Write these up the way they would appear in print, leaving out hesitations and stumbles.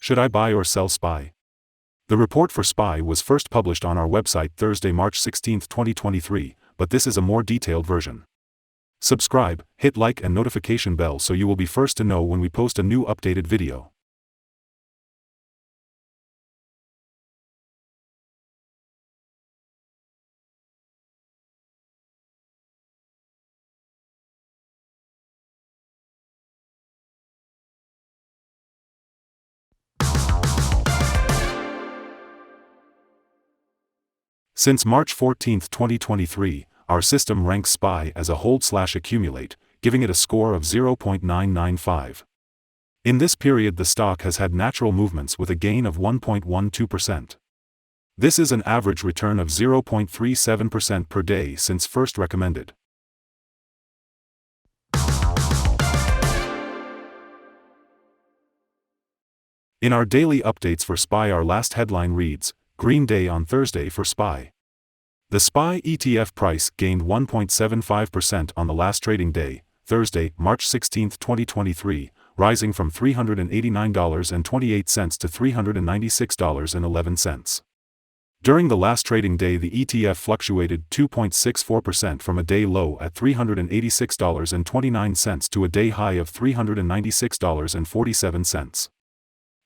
Should I buy or sell SPY? The report for SPY was first published on our website Thursday, March 16, 2023, but this is a more detailed version. Subscribe, hit like and notification bell so you will be first to know when we post a new updated video. Since March 14, 2023, our system ranks SPY as a hold/accumulate, giving it a score of 0.995. In this period the stock has had natural movements with a gain of 1.12%. This is an average return of 0.37% per day since first recommended. In our daily updates for SPY, our last headline reads, Green Day on Thursday for SPY. The SPY ETF price gained 1.75% on the last trading day, Thursday, March 16, 2023, rising from $389.28 to $396.11. During the last trading day the ETF fluctuated 2.64% from a day low at $386.29 to a day high of $396.47.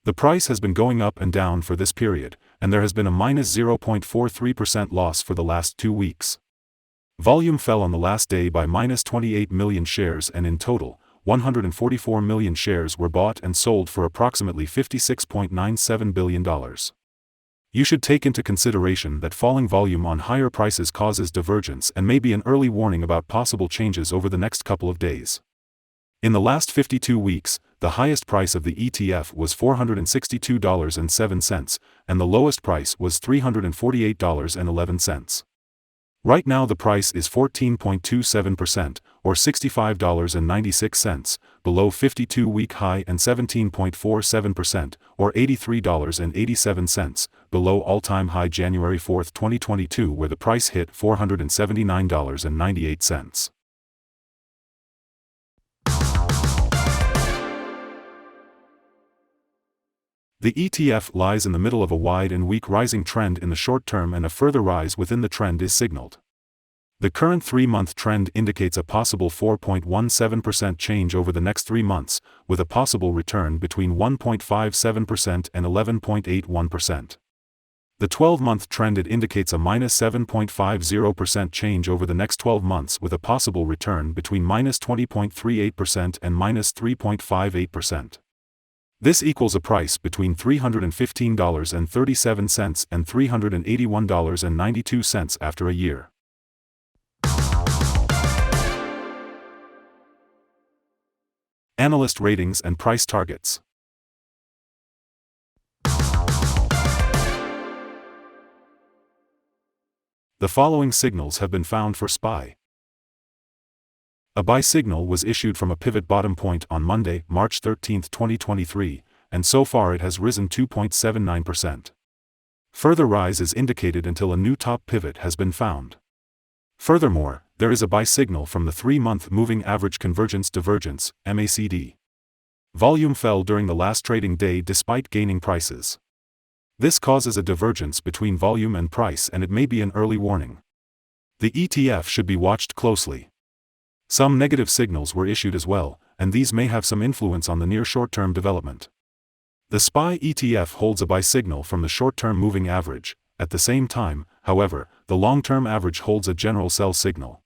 The price has been going up and down for this period, and there has been a minus 0.43% loss for the last 2 weeks. Volume fell on the last day by minus 28 million shares, and in total, 144 million shares were bought and sold for approximately $56.97 billion. You should take into consideration that falling volume on higher prices causes divergence and may be an early warning about possible changes over the next couple of days. In the last 52 weeks, the highest price of the ETF was $462.07, and the lowest price was $348.11. Right now the price is 14.27%, or $65.96, below 52-week high, and 17.47%, or $83.87, below all-time high January 4, 2022, where the price hit $479.98. The ETF lies in the middle of a wide and weak rising trend in the short term, and a further rise within the trend is signaled. The current 3-month trend indicates a possible 4.17% change over the next 3 months, with a possible return between 1.57% and 11.81%. The 12-month trend indicates a minus 7.50% change over the next 12 months, with a possible return between minus 20.38% and minus 3.58%. This equals a price between $315.37 and $381.92 after a year. Analyst ratings and price targets. The following signals have been found for SPY. A buy signal was issued from a pivot bottom point on Monday, March 13, 2023, and so far it has risen 2.79%. Further rise is indicated until a new top pivot has been found. Furthermore, there is a buy signal from the 3-month moving average convergence divergence, MACD. Volume fell during the last trading day despite gaining prices. This causes a divergence between volume and price, and it may be an early warning. The ETF should be watched closely. Some negative signals were issued as well, and these may have some influence on the near short-term development. The SPY ETF holds a buy signal from the short-term moving average. At the same time, however, the long-term average holds a general sell signal.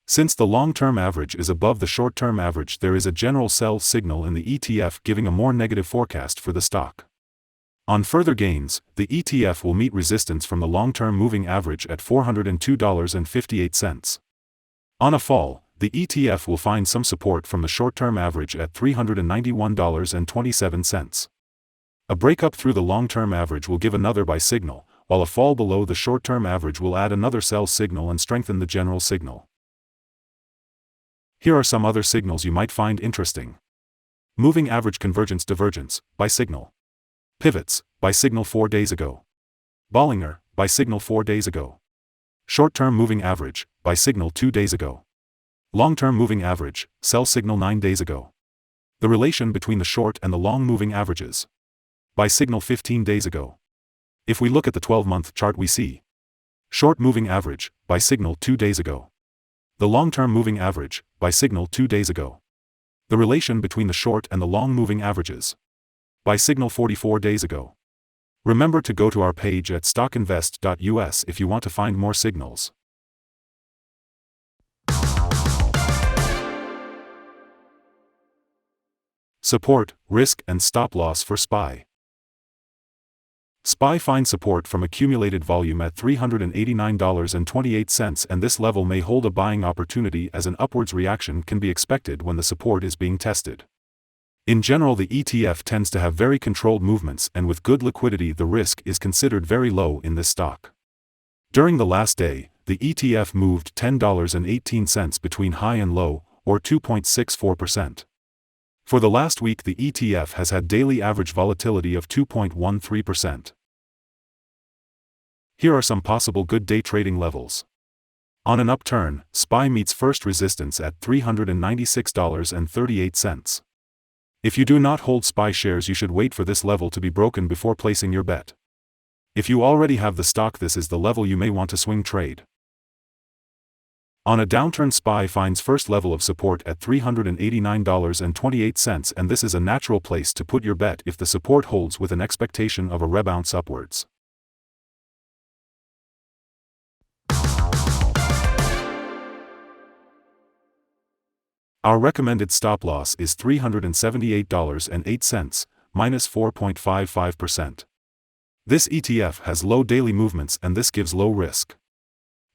Since the long-term average is above the short-term average, there is a general sell signal in the ETF, giving a more negative forecast for the stock. On further gains, the ETF will meet resistance from the long-term moving average at $402.58. On a fall, the ETF will find some support from the short-term average at $391.27. A breakup through the long-term average will give another buy signal, while a fall below the short-term average will add another sell signal and strengthen the general signal. Here are some other signals you might find interesting. Moving average convergence divergence, buy signal. Pivots, buy signal 4 days ago. Bollinger, buy signal 4 days ago. Short-term moving average, buy signal 2 days ago. Long-term moving average, sell signal 9 days ago. The relation between the short and the long moving averages. buy signal 15 days ago. If we look at the 12-month chart, we see short moving average, buy signal 2 days ago. The long-term moving average, buy signal 2 days ago. The relation between the short and the long moving averages, buy signal 44 days ago. Remember to go to our page at StockInvest.us if you want to find more signals. Support, risk and stop loss for SPY. SPY finds support from accumulated volume at $389.28, and this level may hold a buying opportunity as an upwards reaction can be expected when the support is being tested. In general, the ETF tends to have very controlled movements, and with good liquidity the risk is considered very low in this stock. During the last day, the ETF moved $10.18 between high and low, or 2.64%. For the last week, the ETF has had daily average volatility of 2.13%. Here are some possible good day trading levels. On an upturn, SPY meets first resistance at $396.38. If you do not hold SPY shares, you should wait for this level to be broken before placing your bet. If you already have the stock, this is the level you may want to swing trade. On a downturn, SPY finds first level of support at $389.28, and this is a natural place to put your bet if the support holds with an expectation of a rebound upwards. Our recommended stop loss is $378.08, minus 4.55%. This ETF has low daily movements, and this gives low risk.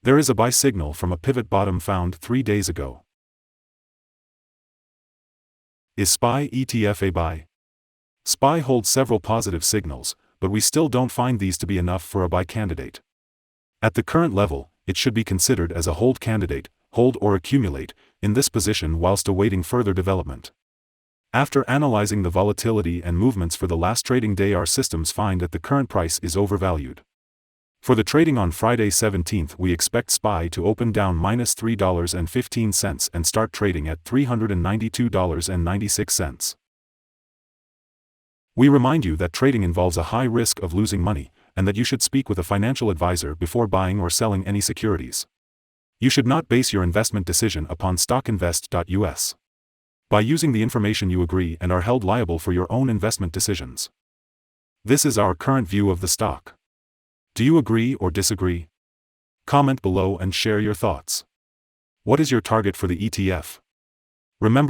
There is a buy signal from a pivot bottom found 3 days ago. Is SPY ETF a buy? SPY holds several positive signals, but we still don't find these to be enough for a buy candidate. At the current level, it should be considered as a hold candidate, hold or accumulate, in this position whilst awaiting further development. After analyzing the volatility and movements for the last trading day, our systems find that the current price is overvalued. For the trading on Friday 17th, we expect SPY to open down minus $3.15 and start trading at $392.96. We remind you that trading involves a high risk of losing money, and that you should speak with a financial advisor before buying or selling any securities. You should not base your investment decision upon StockInvest.us. By using the information, you agree and are held liable for your own investment decisions. This is our current view of the stock. Do you agree or disagree? Comment below and share your thoughts. What is your target for the ETF? Remember